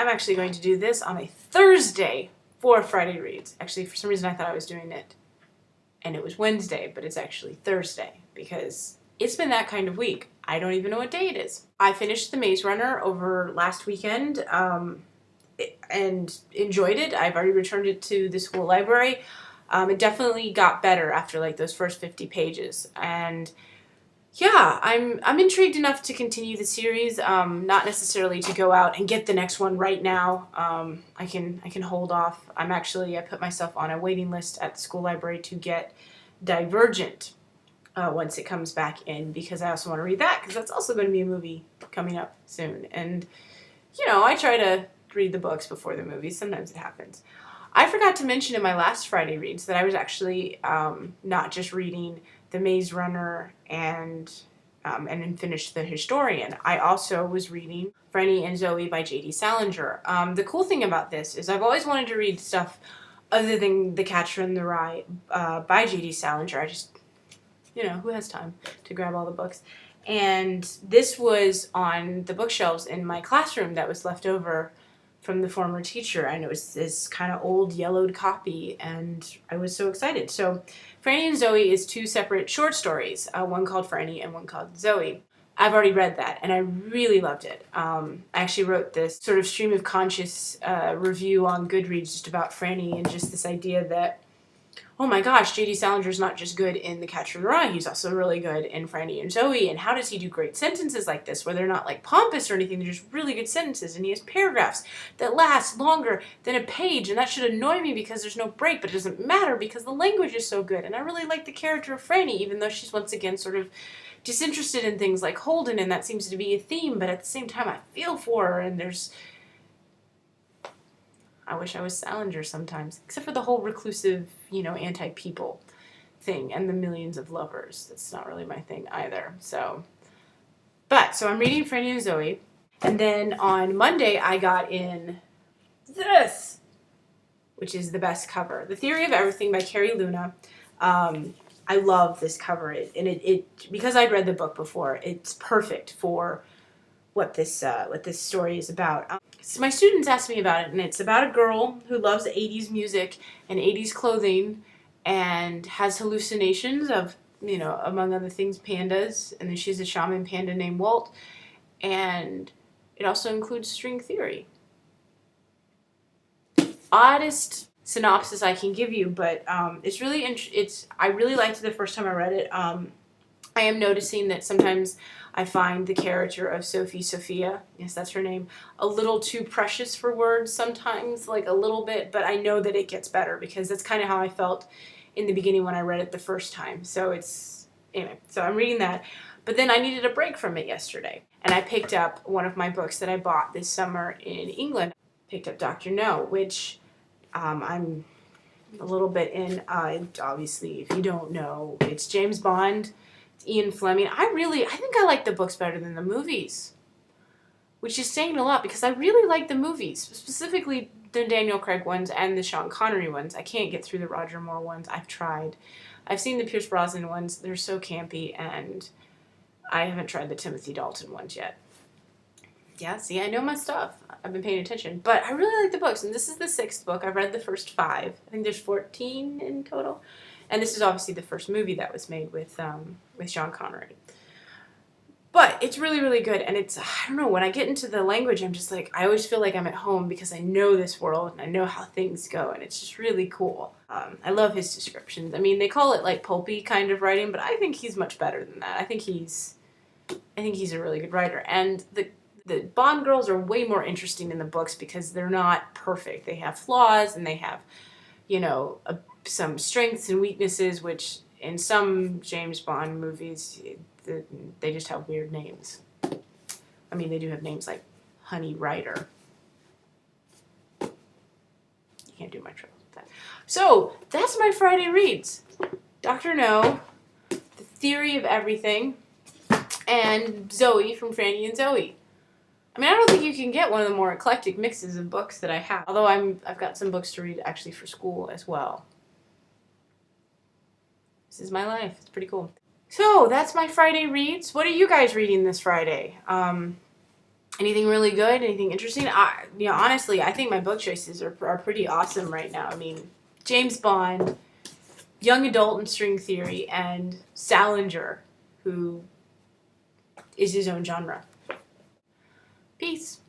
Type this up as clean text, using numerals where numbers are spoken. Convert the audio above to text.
I'm actually going to do this on a Thursday for Friday Reads. Actually, for some reason I thought I was doing it and it was Wednesday, but it's actually Thursday because it's been that kind of week. I don't even know what day it is. I finished The Maze Runner over last weekend and enjoyed it. I've already returned it to the school library. It definitely got better after like those first 50 pages. And yeah, I'm intrigued enough to continue the series, not necessarily to go out and get the next one right now. I can hold off. I put myself on a waiting list at the school library to get Divergent once it comes back in, because I also want to read that, because that's also going to be a movie coming up soon. And, you know, I try to read the books before the movies. Sometimes it happens. I forgot to mention in my last Friday Reads that I was actually not just reading The Maze Runner and then finished The Historian. I also was reading Franny and Zooey by J.D. Salinger. The cool thing about this is I've always wanted to read stuff other than The Catcher in the Rye by J.D. Salinger. I just, you know, who has time to grab all the books? And this was on the bookshelves in my classroom that was left over from the former teacher, and it was this kind of old yellowed copy, and I was so excited. So Franny and Zooey is two separate short stories, one called Franny and one called Zooey. I've already read that, and I really loved it. I actually wrote this sort of stream of conscious review on Goodreads just about Franny, and just this idea that, oh my gosh, J.D. Salinger's not just good in The Catcher in the Rye, he's also really good in Franny and Zooey, and how does he do great sentences like this, where they're not like pompous or anything, they're just really good sentences, and he has paragraphs that last longer than a page, and that should annoy me because there's no break, but it doesn't matter because the language is so good, and I really like the character of Franny, even though she's once again sort of disinterested in things like Holden, and that seems to be a theme, but at the same time I feel for her, and I wish I was Salinger sometimes, except for the whole reclusive, you know, anti-people thing and the millions of lovers. That's not really my thing either. So I'm reading Franny and Zooey, and then on Monday I got in this, which is the best cover, The Theory of Everything by Carrie Luna. I love this cover, it because I'd read the book before. It's perfect for what this story is about. So my students asked me about it, and it's about a girl who loves 80s music and 80s clothing and has hallucinations of, you know, among other things, pandas, and then she's a shaman panda named Walt, and it also includes string theory. Oddest synopsis I can give you, but it's really I really liked it the first time I read it. I am noticing that sometimes I find the character of Sophia, yes, that's her name, a little too precious for words sometimes, like a little bit, but I know that it gets better because that's kind of how I felt in the beginning when I read it the first time. So anyway, so I'm reading that, but then I needed a break from it yesterday, and I picked up one of my books that I bought this summer in England. Picked up Dr. No, which I'm a little bit in, obviously, if you don't know, it's James Bond. Ian Fleming. I think I like the books better than the movies, which is saying a lot because I really like the movies, specifically the Daniel Craig ones and the Sean Connery ones. I can't get through the Roger Moore ones. I've tried. I've seen the Pierce Brosnan ones. They're so campy, and I haven't tried the Timothy Dalton ones yet. Yeah, see, I know my stuff. I've been paying attention. But I really like the books, and this is the 6th book. I've read the first 5. I think there's 14 in total. And this is obviously the first movie that was made with Sean Connery. But it's really, really good. And it's, I don't know, when I get into the language, I'm just like, I always feel like I'm at home because I know this world and I know how things go. And it's just really cool. I love his descriptions. I mean, they call it like pulpy kind of writing, but I think he's much better than that. I think he's a really good writer. And the Bond girls are way more interesting in the books because they're not perfect. They have flaws and they have, you know, some strengths and weaknesses, which in some James Bond movies, they just have weird names. I mean, they do have names like Honey Rider. You can't do much with that. So, that's my Friday Reads. Dr. No, The Theory of Everything, and Zooey from Franny and Zooey. I mean, I don't think you can get one of the more eclectic mixes of books that I have. Although I've got some books to read actually for school as well. This is my life. It's pretty cool. So, that's my Friday Reads. What are you guys reading this Friday? Anything really good? Anything interesting? Honestly, I think my book choices are pretty awesome right now. I mean, James Bond, young adult and string theory, and Salinger, who is his own genre. Peace.